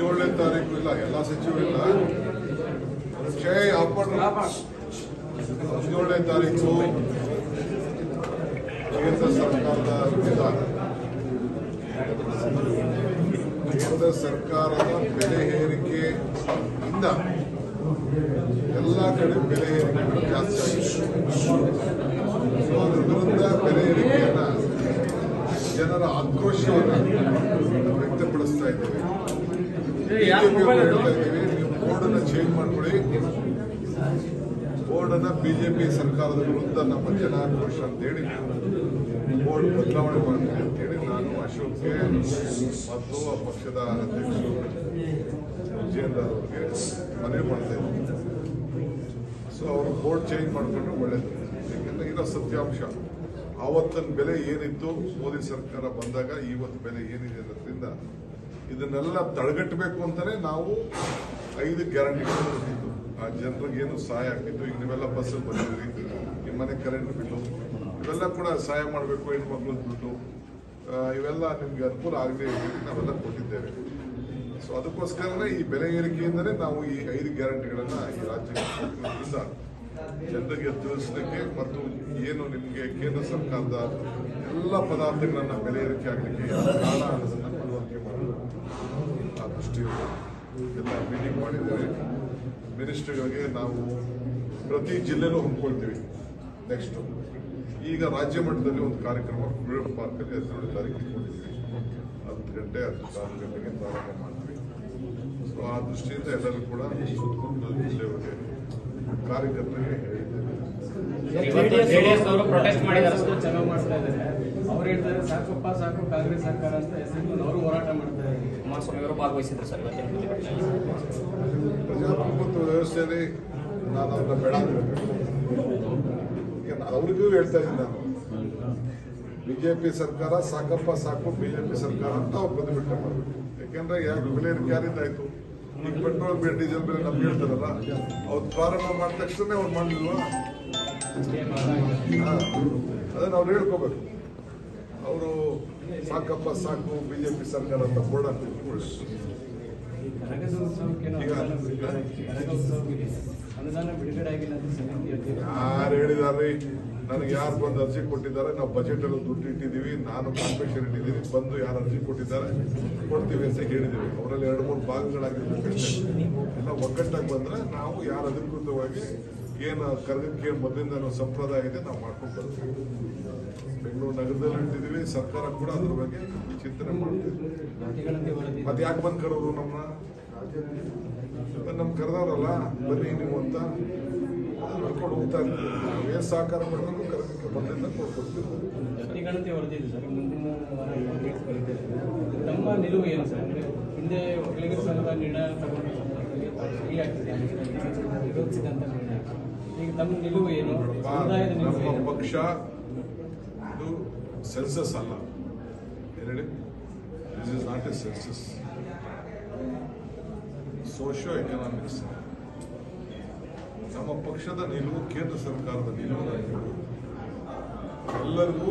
17ನೇ ತಾರೀಕು ಇಲ್ಲ, ಎಲ್ಲ ಸಚಿವರಿಲ್ಲ. 17ನೇ ತಾರೀಕು ಕೇಂದ್ರ ಸರ್ಕಾರದ ವಿಧಾನ, ಕೇಂದ್ರ ಸರ್ಕಾರದ ಬೆಲೆ ಏರಿಕೆಯಿಂದ ಎಲ್ಲ ಕಡೆ ಬೆಲೆ ಏರಿಕೆಗಳು ಜಾಸ್ತಿ ಆಗಿದೆ. ಅದರ ವಿರುದ್ಧ ಬೆಲೆ ಏರಿಕೆಯನ್ನ ಜನರ ಆಕ್ರೋಶವನ್ನು ವ್ಯಕ್ತಪಡಿಸ್ತಾ ಇದ್ದೇವೆ. ನೀವು ಬೋರ್ಡನ್ನು ಚೇಂಜ್ ಮಾಡಿಕೊಡಿ, ಬೋರ್ಡನ್ನು ಬಿಜೆಪಿ ಸರ್ಕಾರದ ವಿರುದ್ಧ ನಮ್ಮ ಜನಾಕ್ರೋಶ ಅಂತೇಳಿ ಬೋರ್ಡ್ ಬದಲಾವಣೆ ಮಾಡ್ತೀವಿ ಅಂತೇಳಿ ನಾನು ಅಶೋಕ್ಗೆ ಮತ್ತು ಪಕ್ಷದ ಅಧ್ಯಕ್ಷರು ವಿಜೇಂದ್ರ ಅವರಿಗೆ ಮನವಿ ಮಾಡ್ತಾ ಇದ್ದೀನಿ. ಸೊ ಅವರು ಬೋರ್ಡ್ ಚೇಂಜ್ ಮಾಡಿಕೊಂಡ್ರೆ ಒಳ್ಳೇದು. ಯಾಕೆಂದ್ರೆ ಇರೋ ಸತ್ಯಾಂಶ, ಆವತ್ತಿನ ಬೆಲೆ ಏನಿತ್ತು ಮೋದಿ ಸರ್ಕಾರ ಬಂದಾಗ ಇವತ್ತು ಬೆಲೆ ಏನಿದೆ ಅನ್ನೋದ್ರಿಂದ ಇದನ್ನೆಲ್ಲ ತಡೆಗಟ್ಟಬೇಕು ಅಂತಾನೆ ನಾವು 5 ಗ್ಯಾರಂಟಿಗಳು ಕೊಟ್ಟಿದ್ದು. ಆ ಜನರಿಗೆ ಏನು ಸಹಾಯ ಆಗ್ತಿತ್ತು. ಈಗ ನೀವೆಲ್ಲ ಬಸ್ಸಲ್ಲಿ ಬಂದಿದ್ರಿ, ನಿಮ್ಮ ಮನೆ ಕರೆಂಟ್ ಬಿಲ್ಲು ಇವೆಲ್ಲ ಕೂಡ ಸಹಾಯ ಮಾಡಬೇಕು. ಹೆಣ್ಮಕ್ಳು ದುಡ್ಡು ಇವೆಲ್ಲ ನಿಮ್ಗೆ ಅನುಕೂಲ ಆಗದೆ ನಾವೆಲ್ಲ ಕೊಟ್ಟಿದ್ದೇವೆ. ಸೊ ಅದಕ್ಕೋಸ್ಕರನೇ ಈ ಬೆಲೆ ಏರಿಕೆಯಿಂದಲೇ ನಾವು ಈ 5 ಗ್ಯಾರಂಟಿಗಳನ್ನ ಈ ರಾಜ್ಯಕ್ಕೆ ಜನರಿಗೆ ತಿಳಿಸಲಿಕ್ಕೆ ಮತ್ತು ಏನು ನಿಮಗೆ ಕೇಂದ್ರ ಸರ್ಕಾರದ ಎಲ್ಲ ಪದಾರ್ಥಗಳನ್ನ ಬೆಲೆ ಏರಿಕೆ ಆಗಲಿಕ್ಕೆ ಕಾರಣ ಅನ್ನೋದನ್ನ ಮನವರಿಕೆ ಮಾಡಲು ಆ ದೃಷ್ಟಿಯಲ್ಲಿ ಎಲ್ಲ ಮೀಟಿಂಗ್ ಮಾಡಿದ್ದೇವೆ. ಮಿನಿಸ್ಟರ್ಗಳಿಗೆ ನಾವು ಪ್ರತಿ ಜಿಲ್ಲೆನೂ ಹಮ್ಮಿಕೊಳ್ತೀವಿ. ನೆಕ್ಸ್ಟ್ ಈಗ ರಾಜ್ಯ ಮಟ್ಟದಲ್ಲಿ ಒಂದು ಕಾರ್ಯಕ್ರಮ ಫ್ರೀಡಂ ಪಾರ್ಕಲ್ಲಿ 12ನೇ ತಾರೀಕು ಇಟ್ಕೊಂಡಿದ್ದೀವಿ. 10 ಗಂಟೆ 10 ಗಂಟೆಗೆ ಪ್ರಾರಂಭ ಮಾಡ್ತೀವಿ. ಸೊ ಆ ದೃಷ್ಟಿಯಿಂದ ಎಲ್ಲರೂ ಕೂಡ ಸುತ್ತಮುತ್ತ ಜಿಲ್ಲೆಯವರಿಗೆ ಕಾರ್ಯಕರ್ತರಿಗೆ ಹೇಳಿದ್ದೇವೆ. ಪ್ರೊಟೆಸ್ಟ್ ಮಾಡಿದ್ದಾರೆ, ಚೆನ್ನಾಗಿ ಮಾಡ್ತಾ ಇದ್ದಾರೆ. ಅವ್ರು ಹೇಳ್ತಾರೆ ಸಾಕಪ್ಪ ಸಾಕು ಕಾಂಗ್ರೆಸ್ ಸರ್ಕಾರ ಅಂತ ಅವರು ಹೋರಾಟ ಮಾಡ್ತಾರೆ. ಕುಮಾರಸ್ವಾಮಿ ಅವರು ಭಾಗವಹಿಸಿದ್ರು ಸರ್. ಪ್ರಜಾಪ್ರಭುತ್ವ ವ್ಯವಸ್ಥೆಯಲ್ಲಿ ನಾನು ಅವ್ರನ್ನ ಬೇಡ ಈಗ ಅವ್ರಿಗೂ ಹೇಳ್ತಾ ಇದ್ದೀನಿ. ನಾನು ಬಿಜೆಪಿ ಸರ್ಕಾರ ಸಾಕಪ್ಪ ಸಾಕು ಬಿಜೆಪಿ ಸರ್ಕಾರ ಅಂತ ಅವ್ರು ಪ್ರತಿಭಟನೆ ಮಾಡಬೇಕು. ಯಾಕೆಂದ್ರೆ ಬೆಲೆ ಏರಿಕೆ ಯಾರಿಂದಾಯ್ತು? ಈಗ ಪೆಟ್ರೋಲ್ ಬೆಲೆ ಡೀಸೆಲ್ ಬೆಲೆ ನಮ್ಗೆ ಹೇಳ್ತಾರಲ್ಲ, ಅವ್ರು ಪ್ರಾರಂಭ ಮಾಡಿದ ತಕ್ಷಣ ಅವ್ರು ಮಾಡಲಿಲ್ವಾ? ಅದನ್ನ ಅವ್ರು ಹೇಳ್ಕೋಬೇಕು. ಅವರು ಸಾಕಪ್ಪ ಸಾಕು ಬಿಜೆಪಿ ಸರ್ಕಾರ ಅಂತ ಬೋರ್ಡ್ ಹಾಕ್ತಿದ್ರು. ಯಾರು ಹೇಳಿದಾರೆ? ನನಗೆ ಯಾರು ಬಂದು ಅರ್ಜಿ ಕೊಟ್ಟಿದ್ದಾರೆ? ನಾವು ಬಜೆಟ್ ಅಲ್ಲಿ ದುಡ್ಡು ಇಟ್ಟಿದ್ದೀವಿ, ನಾನು ಕಾನ್ಫೆಷನ್ ಇಟ್ಟಿದ್ದೀನಿ, ಬಂದು ಯಾರು ಅರ್ಜಿ ಕೊಟ್ಟಿದ್ದಾರೆ ಕೊಡ್ತೀವಿ ಅಂತ ಹೇಳಿದ್ದೀವಿ. ಅವರಲ್ಲಿ 2-3 ಭಾಗಗಳಾಗಿರ್ಬೇಕು. ಎಲ್ಲ ಒಗ್ಗಟ್ಟಾಗಿ ಬಂದ್ರೆ ನಾವು ಯಾರು ಅಧಿಕೃತವಾಗಿ ಏನು ಕರ್ಗಕ್ಕೆ ಮೊದಲಿಂದ ಸಂಪ್ರದಾಯ ಇದೆ ನಾವು ಮಾಡ್ಕೊಂಡು ಬರ್ತೀವಿ. ಬೆಂಗಳೂರು ನಗರದಲ್ಲಿ ಇಟ್ಟಿದ್ದೀವಿ, ಸರ್ಕಾರ ಕೂಡ ಅದ್ರ ಬಗ್ಗೆ ಚಿಂತನೆ ಮಾಡ್ತೀವಿ. ಮತ್ತೆ ಯಾಕೆ ಬಂದು ಕರೋರು ನಮ್ಮನ್ನ? ನಮ್ಗೆ ಕರೆದವ್ರಲ್ಲ ಬನ್ನಿ ನೀವು ಅಂತ ನೋಡ್ಕೊಂಡು ಹೋಗ್ತಾ ಇರ್ತೀವಿ. ನಾವೇನು ಸಹಕಾರ ಮಾಡಬೇಕು ಕರ್ಗಕ್ಕೆ ಮೊದಲಿಂದ ಕೊಡ್ಕೊಡ್ತೀವಿ. ಗಣತಿ ವರದಿದೆ ಸರ್, ಮುಂದಿನ ವಾರ ನಮ್ಮ ನಿಲುವು ಏನು ಸರ್? ಹಿಂದೆ ಒಕ್ಕಲಿಗರ ಸಂಘದ ನಿರ್ಣಯ ತಗೊಂಡು ವಿರೋಧಿಸಿದಂತ ನಿರ್ಣಯ, ಈಗ ತಮ್ಮ ನಿಲುವು ಏನು? ನಮ್ಮ ಪಕ್ಷ ಇದು ಸೆನ್ಸಸ್ ಅಲ್ಲ. ಹೇಳಿ, this is not a census, socio economics. ನಮ್ಮ ಪಕ್ಷದ ನಿಲುವು ಕೇಂದ್ರ ಸರ್ಕಾರದ ನಿಲುವು ಎಲ್ಲರಿಗೂ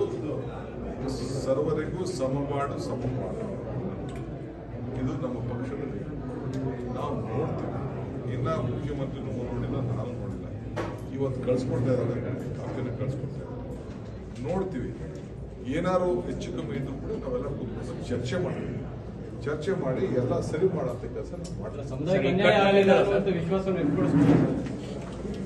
ಸರ್ವರಿಗೂ ಸಮಪಾಡು ಸಮಪಾಡು, ಇದು ನಮ್ಮ ಪಕ್ಷದ ನಿಲುವು. ನಾವು ನೋಡ್ತೀವಿ. ಇನ್ನ ಮುಖ್ಯಮಂತ್ರಿನೂ ನೋಡಿಲ್ಲ, ನಾನು ನೋಡಿಲ್ಲ. ಇವತ್ತು ಕಳ್ಸ್ಕೊಡ್ತಾ ಇದ್ದಾರೆ, ಕಾಫಿನ ಕಳ್ಸ್ಕೊಡ್ತಾ ಇದ್ದಾರೆ. ನೋಡ್ತೀವಿ. ಏನಾರು ಹೆಚ್ಚು ಕಮ್ಮಿ ಇದ್ರು ಕೂಡ ನಾವೆಲ್ಲ ಕೂತ್ಕೊಂಡು ಚರ್ಚೆ ಮಾಡಿ ಎಲ್ಲ ಸರಿ ಮಾಡೋ ಕೆಲಸ ನಾವು ಮಾಡ್ತೀವಿ. ವಿಶ್ವಾಸ